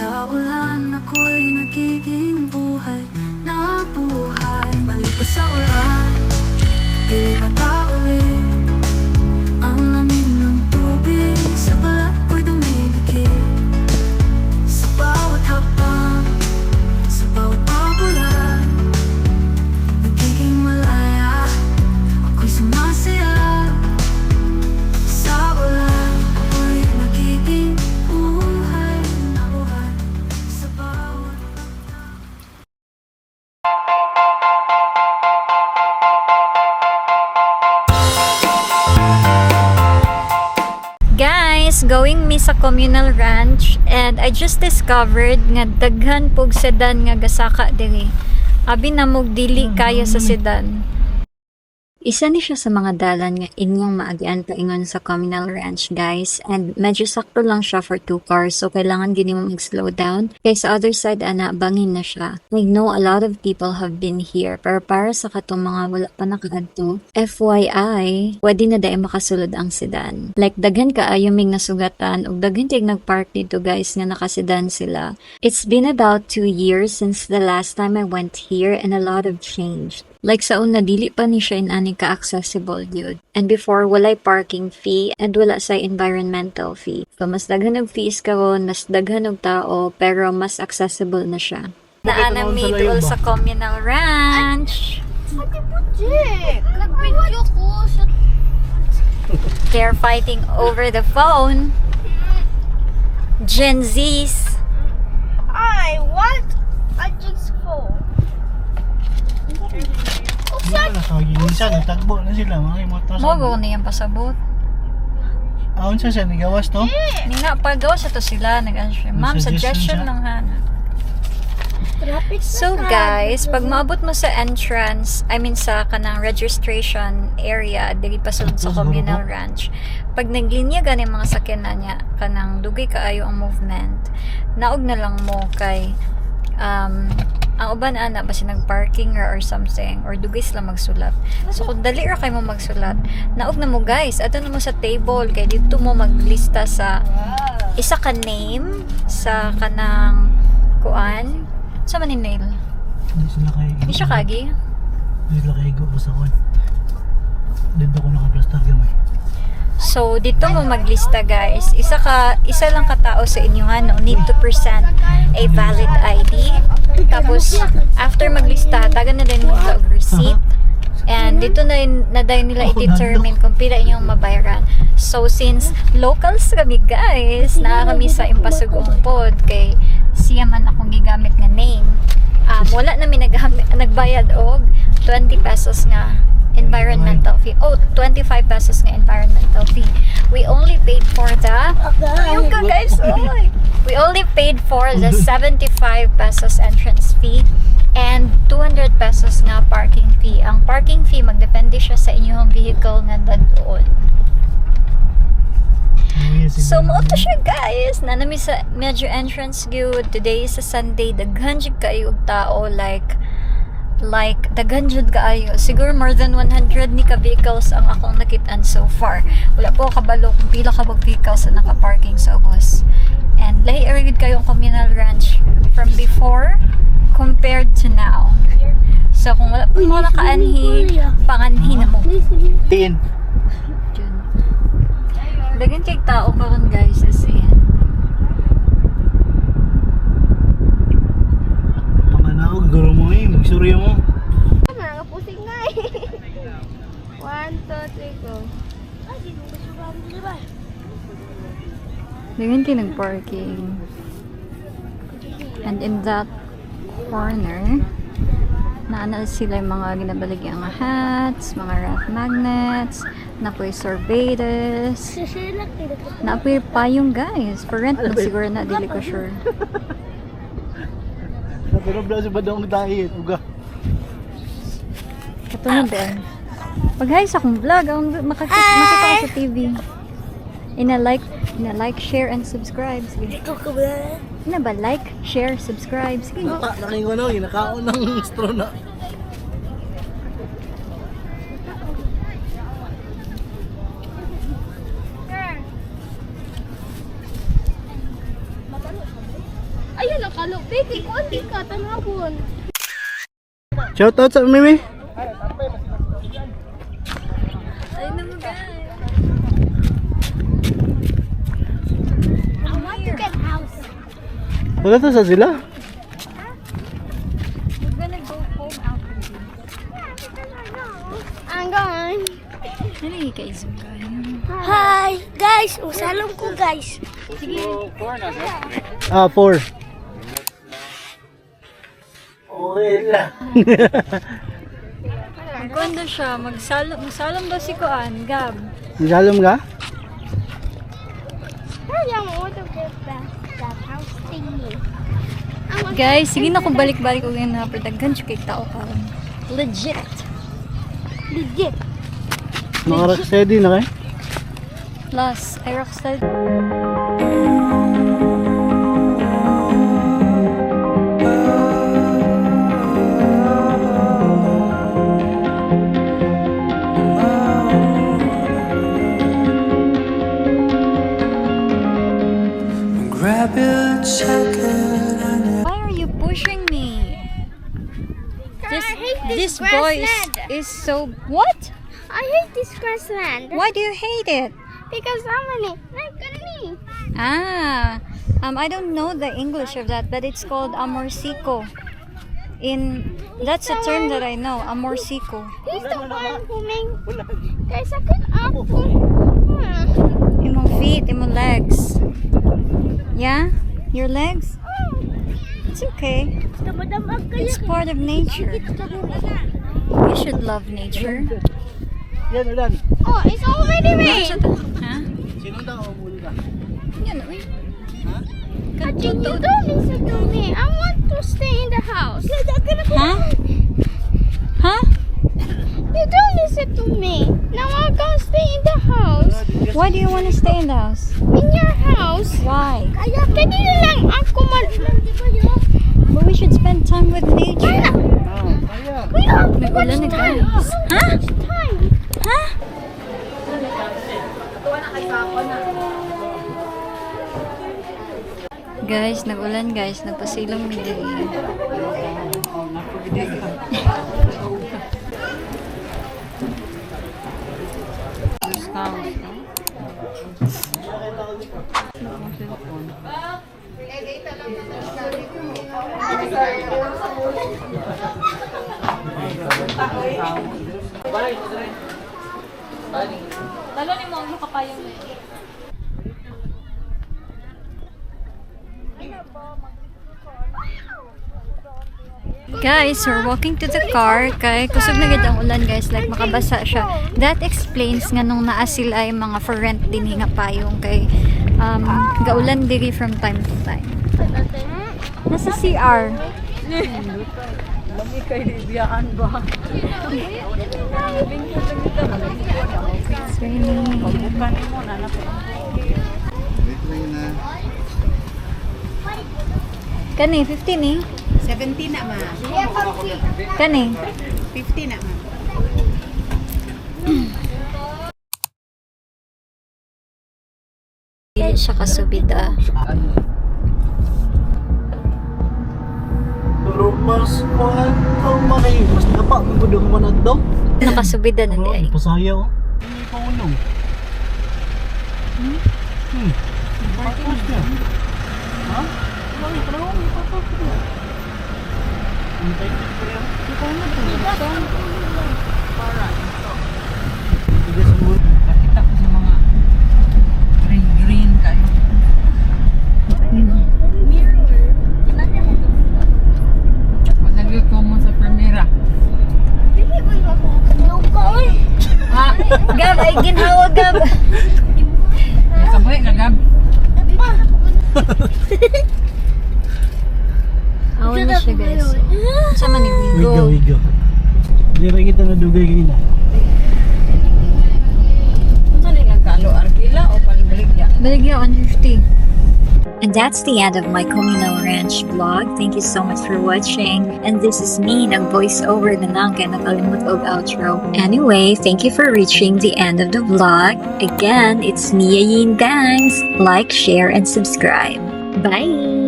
Sa ulan ako'y nagiging buhay na buhay. Balik pa sa ulan, di mataulit. Ang lamig ng tubig sa balat ko'y dumidikit. Sa bawat hakbang, sa bawat pagulan, nagiging malaya, ako'y sumasaya. Sa ulan ako'y nagiging buhay na buhay. Sa bawat hakbang. Guys, going mi sa communal ranch and I just discovered nga daghan pog sedan nga gasaka diri. Abi na mog dili kaya sa sedan. Isa ni siya sa mga dalan nga inyong maagian paingon sa communal ranch, guys. And medyo sakto lang siya for 2 cars, so kailangan gini mo mag-slow down. Kaya sa other side, ana, bangin na siya. I know a lot of people have been here, pero para sa katong mga wala pa nakaadto, FYI, pwede na dahil makasulod ang sedan. Like, daghan kaayo ming nasugatan, o daghan tig nag-park dito, guys, nga nakasedan sila. It's been about 2 years since the last time I went here, and a lot have changed. Like sa una, dili pa ni siya inani ka-accessible yun. And before, walay parking fee and wala sa environmental fee. So, mas daghan og fees karon, mas daghan og tao, pero mas accessible na siya. Naanang mi dool sa communal ranch. Nag-video ko sa... They're fighting over the phone. Gen Zs. Ay, what? I just phone. Hindi pa nakaginisan, nagtagbo na sila, mga motor. Mogo na yung pasabot. Aon siya nigawas to? Nina, pagaw sa to sila. Nag-answer. Ma'am, suggestion lang hana. So guys, pag maabot mo sa entrance, I mean sa kanang registration area, dili pasulod sa communal ranch. Pag naglinya gani mga sakyanan niya, kanang dugay kaayo ang movement, naog na lang mo kay ang uban ana basi nag-parking or something or dugay sila magsulat. So kung dali ra kay mo magsulat, naog na mo guys, ato na mo sa table kay dito mo maglista sa isa ka name sa kanang kuan sa Maninail. Hindi sila kayo. Di siya kagi. Hindi sila kayo basta ko. Dito ko naka-plastar gamay. So dito mo maglista guys. Isa lang ka tao sa inyo ha, no need to present a valid ID. Tapos after maglista, tagan na din mo og receipt. And dito na dahil nila i-determine kung pila inyong mabayaran. So since locals kami guys, na kami sa Impasugong pod kay siya man akong gigamit nga name. Wala namin nagbayad og 20 pesos nga environmental fee. Oh, 25 pesos nga environmental fee. We only paid for the ayun ka guys, oy. We only paid for the 75 pesos entrance fee and 200 pesos nga parking fee. Ang parking fee magdepende siya sa inyong vehicle nga dadon. So mo to siya guys, nanami sa medyo entrance good. Today is a Sunday, daghan jud kayo og tao like daghan jud kaayo. Siguro more than 100 ni ka vehicles ang akong nakitaan so far. Wala po kabalo kung pila ka vehicles na naka-parking sa ubos. And lahi ra gid kayo ang communal ranch from before compared to now. So kung wala po mo nakaanhi, panganhi na mo. Tin. Jun. Daghan kay tao karon guys as in. Panganaog, guro mo magsurya mo. Mga pusing na eh. 1, 2, 3, go. Ay, di mo masugaran nila ba? Daghan kay nag-parking. And in that corner, naana sila yung mga ginabaligi ang hats, mga ref magnets, napoy sorbetes, napoy payong guys. For rent na siguro na, dili ko sure. Pero bla sa badong dahil, uga. Ito na din. Pag hi sa akong vlog, makita ko sa TV. Ina-like, share, and subscribe. Sige. Ikaw ka ba? Ina ba? Like, share, subscribe. Sige. Nakain ko na, ginakaon ng straw na. Kalo, Becky, kuan di ka, tanapon. Shout out sa Mimi. Ay na mo guys. I want to get house. Wala to sa sila. We're gonna go home after this. I'm going. Nalagi ka isang kayo. Hi, guys. Usalong ko, guys. Ah, 4. Okay lang. Magkanda siya, magsalom daw si Kuan, Gab. Magalom ka? I want to get that house thingy. Guys, sige na kung balik-balik ko yun na perdaghan siya kay tao karon. Legit. Legit. Nakarak-steady na kayo? Plus, I rockstar. Grab your jacket and Why are you pushing me? This hate this this boy grassland. is so what? I hate this grassland. Why do you hate it? Because how many? Like me. Ah, I don't know the English of that, but it's called amorsico. That's a term that I know, amorsico. He's the one who made. Guys, I could up. Imong feet, imong legs. Yeah? Your legs? It's okay. It's part of nature. You should love nature. Yan, ulan. Oh, it's already rain. Ha? Sino daw umuli ka? Yan, uy. Ajin, you don't listen to me. I want to stay in the house. Huh? Huh? You don't listen to me. Now I'm gonna stay in the house. Why do you want to stay in the house? In your house. Why? Kaya pwede lang ako But we should spend time with nature. Nag-ulan na guys. Ha? Time. Ha? Guys, nag-ulan guys. Nagpasilong mi diri. Talo ni mo ang kapayong na yun. Guys, we're walking to the car kay kusog na gid ang ulan guys, like makabasa siya. That explains nga nung naa sila ay mga for rent dinhi nga payong kay gaulan diri from time to time. Nasa CR. Lami kay biyaan ba? It's raining. Bukan mo na na. Kani 15 eh. 17 na ma. Kani 50 na ma. dili siya kasubida. Pero mas kuhan ang maki. Mas napa mo po doon manag daw. Nakasubida na di ay. Pasaya oh. Hindi pa unong. Parkos niya. Ha? Wala pa rin. Ipapapos niya. Hintay ko pa rin. Sige sa mga. Nakita ko sa mga green kayo. Malagay ko mo sa primera. Ha? Gab, ay ginhawa Gab. Kaboy kagab. Awan na siya guys. Sama ni Wigo, Wigo. wigo. Hindi rin kita nadugay kanina. Ano yung nagkalo? Arkila o palibaligya? Baligya 150. And that's the end of my Communal Ranch vlog. Thank you so much for watching. And this is me, nag-voice over na lang kaya nakalimut og outro. Anyway, thank you for reaching the end of the vlog. Again, it's Mia Yin, guys. Like, share, and subscribe. Bye!